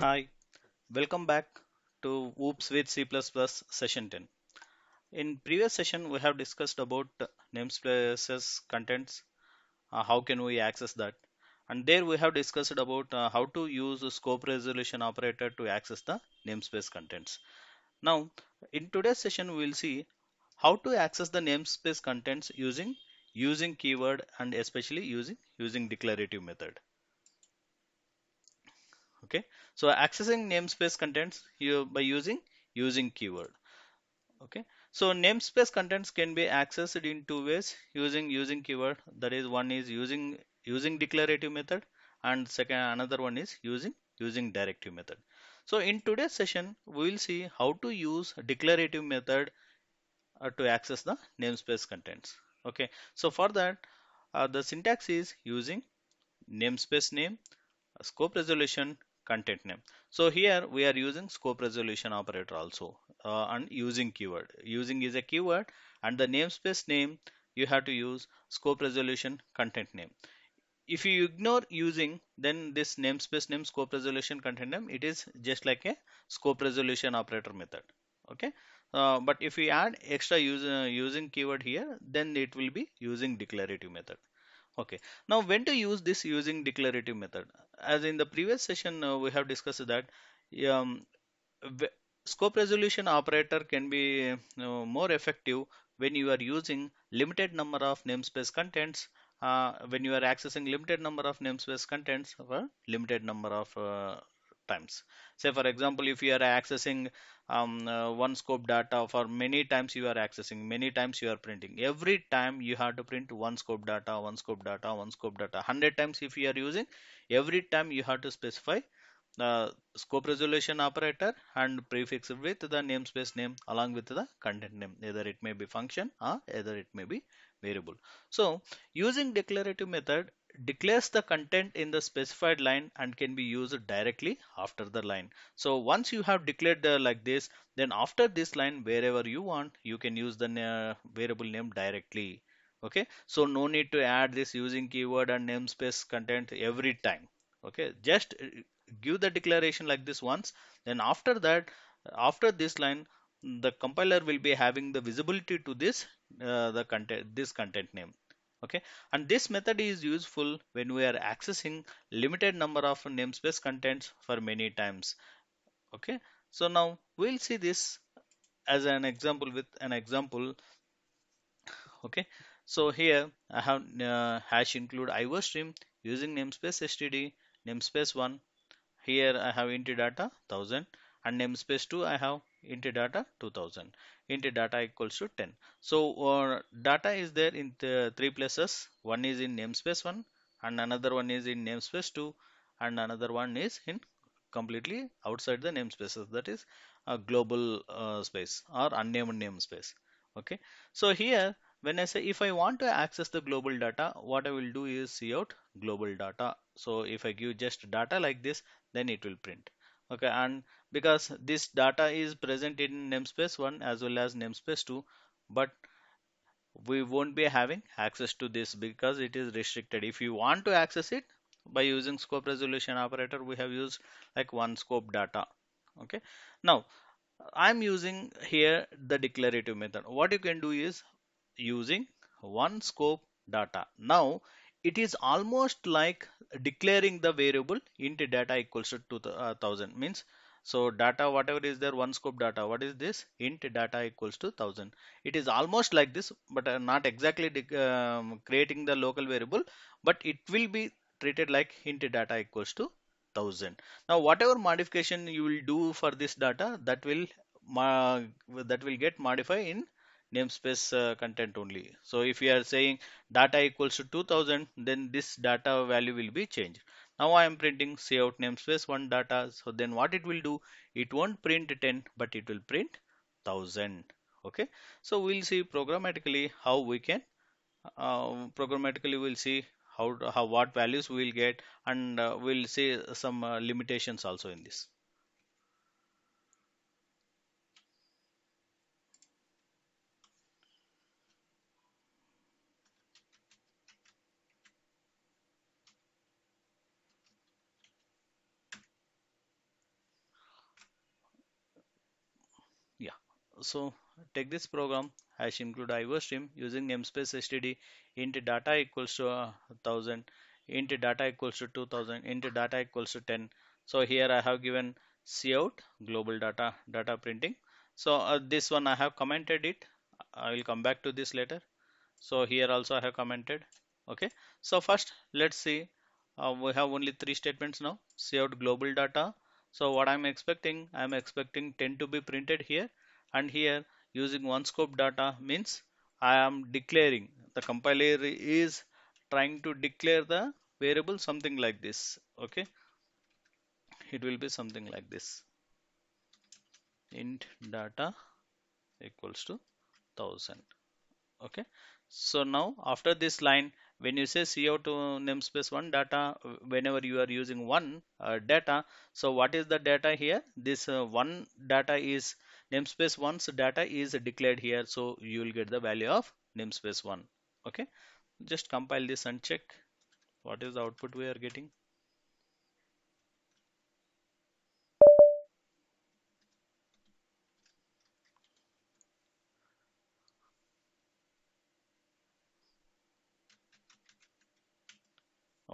Hi, welcome back to Oops with C++ session 10. In previous session, we have discussed about namespaces contents, how can we access that, and there we have discussed about how to use a scope resolution operator to access the namespace contents. Now, in today's session, we will see how to access the namespace contents using keyword and especially using declarative method. Okay, so accessing namespace contents here by using keyword. Okay, so namespace contents can be accessed in two ways using keyword. That is, one is using declarative method, and second another one is using directive method. So in today's session, we will see how to use declarative method to access the namespace contents. Okay, so for that, the syntax is using namespace name, scope resolution, content name. So here we are using scope resolution operator also, and using keyword. Using is a keyword, and the namespace name you have to use scope resolution content name. If you ignore using, then this namespace name, scope resolution, content name, it is just like a scope resolution operator method. Okay, but if we add extra using keyword here, then it will be using declarative method. Okay, now when to use this using declarative method? As in the previous session, we have discussed that um, w- scope resolution operator can be more effective when you are using limited number of namespace contents, when you are accessing limited number of namespace contents for limited number of times. Say for example, if you are accessing one scope data for many times, you are accessing many times, you are printing every time you have to print one scope data, one scope data, one scope data 100 times. If you are using, every time you have to specify the scope resolution operator and prefix it with the namespace name along with the content name. Either it may be function or either it may be variable. So using declarative method declares the content in the specified line and can be used directly after the line. So once you have declared like this, then after this line, wherever you want, you can use the variable name directly. Okay, so no need to add this using keyword and namespace content every time. Okay, just give the declaration like this once, then after that, after this line, the compiler will be having the visibility to this the content, this content name. Okay, and this method is useful when we are accessing limited number of namespace contents for many times. Okay, so now we'll see this as an example with an example. Okay, so here I have hash include IO stream using namespace std namespace 1. Here I have int data 1000 and namespace 2 I have int data 2000. Int data equals to 10. So data is there in the three places. One is in namespace 1 and another one is in namespace 2 and another one is in completely outside the namespaces, that is a global space or unnamed namespace. Okay, so here when I say if I want to access the global data, what I will do is see out global data. So if I give just data like this, then it will print. Okay, and because this data is present in namespace 1 as well as namespace 2, but we won't be having access to this because it is restricted. If you want to access it by using scope resolution operator, we have used like one scope data. Okay, now I'm using here the declarative method. What you can do is using one scope data. Now it is almost like declaring the variable int data equals to 1000 means, so data whatever is there, one scope data, what is this, int data equals to 1000. It is almost like this, but not exactly creating the local variable, but it will be treated like int data equals to 1000. Now whatever modification you will do for this data, that will get modified in namespace content only. So if you are saying data equals to 2000, then this data value will be changed. Now I am printing say out namespace 1 data. So then what it will do, it won't print 10 but it will print 1000. Okay, so we'll see programmatically how we can programmatically we'll see how what values we will get, and we'll see some limitations also in this. So take this program hash include IO stream using namespace std int data equals to 1000, int data equals to 2000, int data equals to 10. So here I have given cout global data printing. So this one I have commented it. I will come back to this later. So here also I have commented. Okay. So first let's see. We have only three statements now. Cout global data. So what I'm expecting 10 to be printed here, and here using one scope data means I am declaring, the compiler is trying to declare the variable something like this. Okay. It will be something like this. Int data equals to 1000. Okay. So now after this line, when you say cout to namespace one data, whenever you are using one data, so what is the data here? This one data is namespace one's data is declared here, so you will get the value of namespace one. Okay. Just compile this and check what is the output we are getting.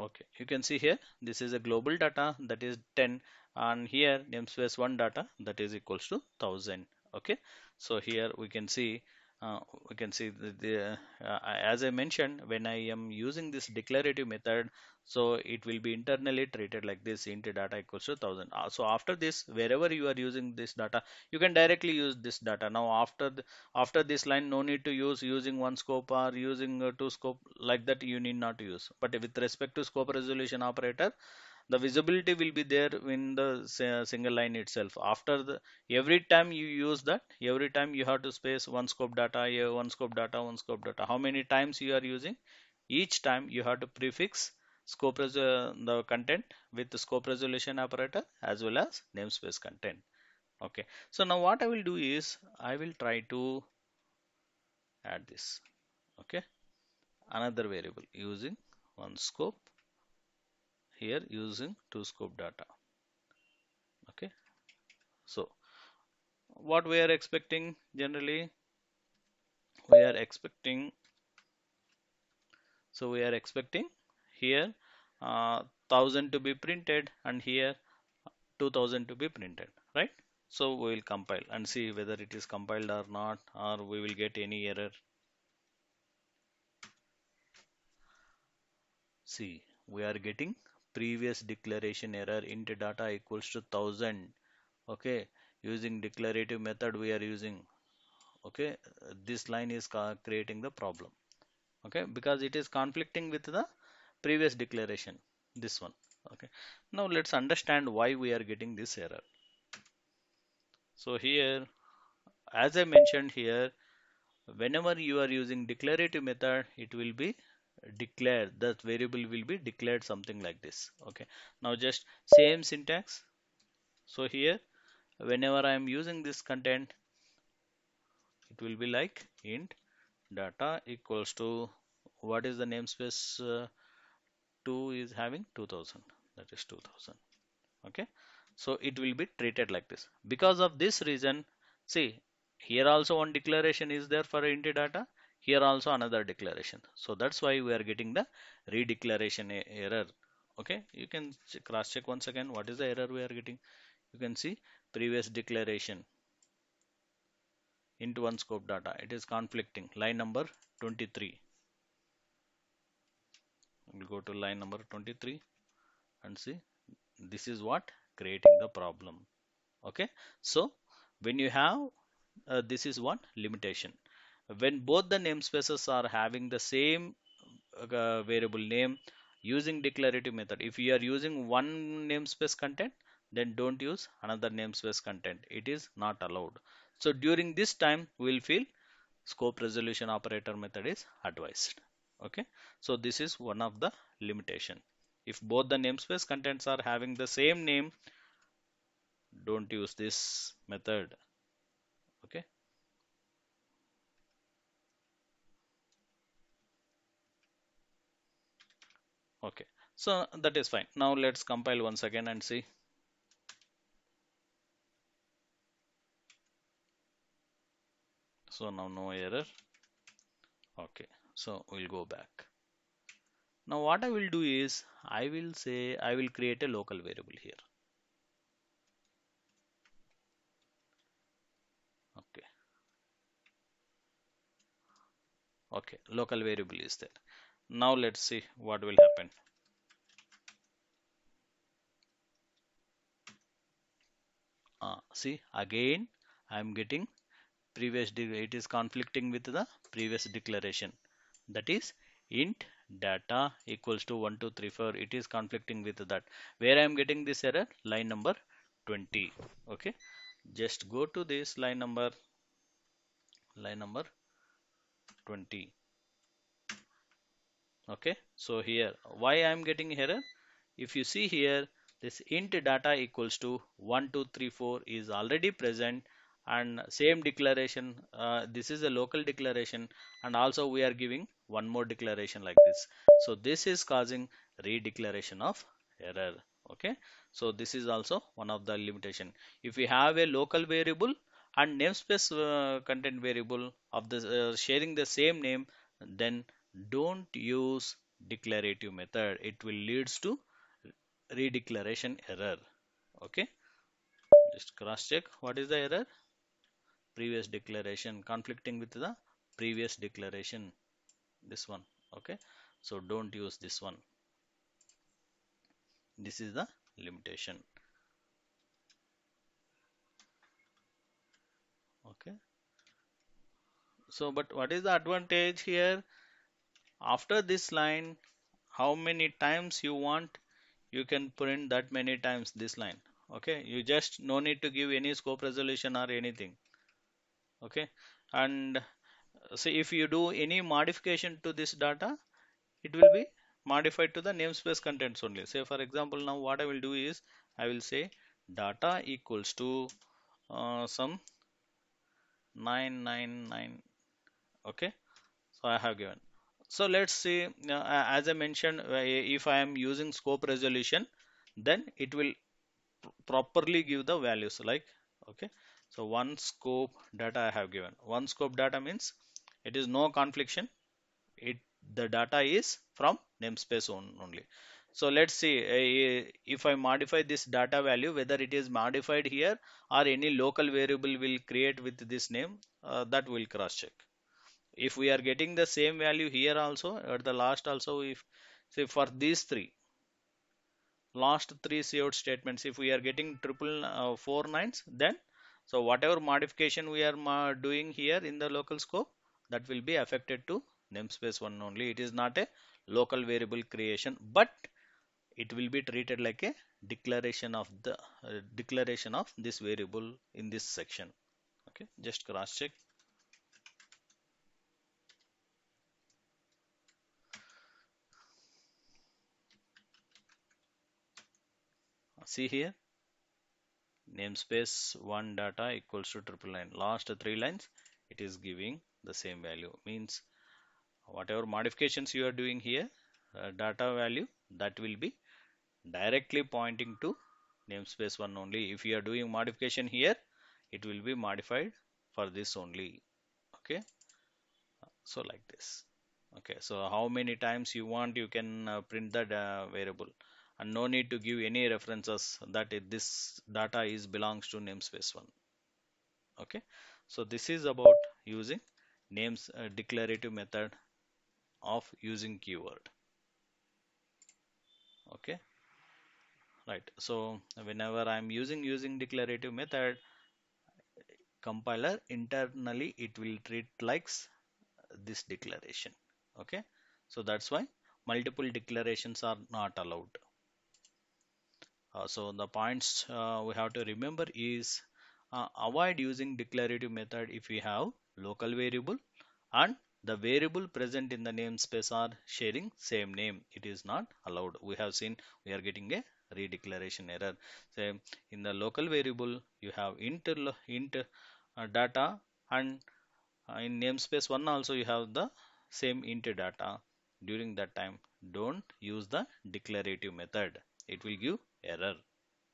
Okay, you can see here this is a global data, that is 10, and here namespace 1 data, that is equals to 1000. Okay, so here we can see as I mentioned, when I am using this declarative method, so it will be internally treated like this: int data equals to 1000. So after this, wherever you are using this data, you can directly use this data. Now after this line, no need to using one scope or using two scope, like that you need not use. But with respect to scope resolution operator, the visibility will be there in the single line itself. After the every time you use that, every time you have to space one scope data here, one scope data, one scope data. How many times you are using? Each time you have to prefix the content with the scope resolution operator as well as namespace content. Okay, so now what I will do is I will try to add this. Okay, another variable using one scope, here using two scope data. Okay, so what we are expecting generally, we are expecting, so we are expecting here 1000 to be printed and here 2000 to be printed, right? So we will compile and see whether it is compiled or not, or we will get any error. See, we are getting previous declaration error, int data equals to 1000. Okay, using declarative method we are using. Okay, this line is creating the problem. Okay, because it is conflicting with the previous declaration, this one. Okay, now let's understand why we are getting this error. So here, as I mentioned here, whenever you are using declarative method, it will be declared, that variable will be declared something like this. Okay, now just same syntax. So here, whenever I am using this content, it will be like int data equals to, what is the namespace 2 is having 2000, that is 2000. Okay, so it will be treated like this. Because of this reason, see, here also one declaration is there for int data, here also another declaration, so that's why we are getting the redeclaration error. Okay, you can cross check once again what is the error we are getting. You can see previous declaration into one scope data, it is conflicting, line number 23. We'll go to line number 23 and see, this is what creating the problem. Okay, so when you have this is one limitation, when both the namespaces are having the same variable name using declarative method, if you are using one namespace content, then don't use another namespace content, it is not allowed. So during this time we will feel scope resolution operator method is advised. Okay, so this is one of the limitation. If both the namespace contents are having the same name, don't use this method. Okay, okay, so that is fine. Now let's compile once again and see. So now no error. Okay, so we'll go back. Now what I will do is I will say I will create a local variable here. Okay, okay, local variable is there. Now let's see what will happen. See again I'm getting it is conflicting with the previous declaration, that is int data equals to 1234. It is conflicting with that. Where I am getting this error? Line number 20. Okay, just go to this line number 20. Okay, so here why I am getting error? If you see here, this int data equals to 1234 is already present, and same declaration, this is a local declaration, and also we are giving one more declaration like this. So this is causing redeclaration of error. Okay, so this is also one of the limitation. If we have a local variable and namespace content variable of the sharing the same name, then don't use declarative method. It will leads to redeclaration error. Okay, just cross check what is the error. Previous declaration conflicting with the previous declaration, this one. Okay, so don't use this one. This is the limitation. Okay, so but what is the advantage here? After this line, how many times you want, you can print that many times this line. Okay, you just no need to give any scope resolution or anything. Okay, and so if you do any modification to this data, it will be modified to the namespace contents only. Say for example, now what I will do is I will say data equals to some 999. Okay, so I have given. So let's see, as I mentioned, if I am using scope resolution, then it will properly give the values like, okay, so one scope data I have given. One scope data means it is no confliction. It the data is from namespace only. So let's see, if I modify this data value, whether it is modified here or any local variable will create with this name, that will cross check. If we are getting the same value here also at the last also, if say for these last three saved statements, if we are getting triple four nines, then so whatever modification we are doing here in the local scope, that will be affected to namespace one only. It is not a local variable creation, but it will be treated like a declaration of this variable in this section. Okay, just cross check. See here, namespace one data equals to triple line. Last three lines, it is giving the same value. Means whatever modifications you are doing here, data value, that will be directly pointing to namespace one only. If you are doing modification here, it will be modified for this only. Okay, so like this. Okay, so how many times you want, you can print that variable, and no need to give any references that this data is belongs to namespace one. Okay, so this is about using names declarative method of using keyword. Okay, right. So whenever I'm using declarative method, compiler internally it will treat likes this declaration. Okay, so that's why multiple declarations are not allowed. So the points we have to remember is avoid using declarative method if we have local variable and the variable present in the namespace are sharing same name. It is not allowed. We have seen we are getting a redeclaration error. So in the local variable you have int data, and in namespace one also you have the same int data. During that time, don't use the declarative method. It will give error.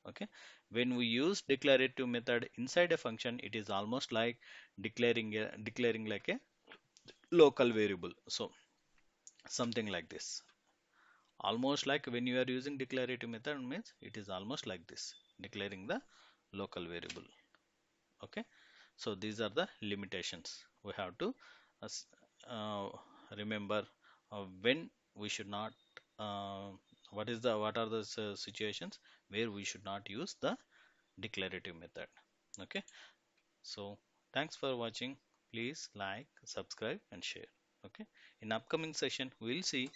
Okay, when we use declarative method inside a function, it is almost like declaring like a local variable. So something like this. Almost like when you are using declarative method means it is almost like this, declaring the local variable. Okay, so these are the limitations we have to uh, s- uh, remember when we should not uh, what are the situations where we should not use the declarative method. Okay, so thanks for watching. Please like, subscribe and share. Okay, in upcoming session we'll see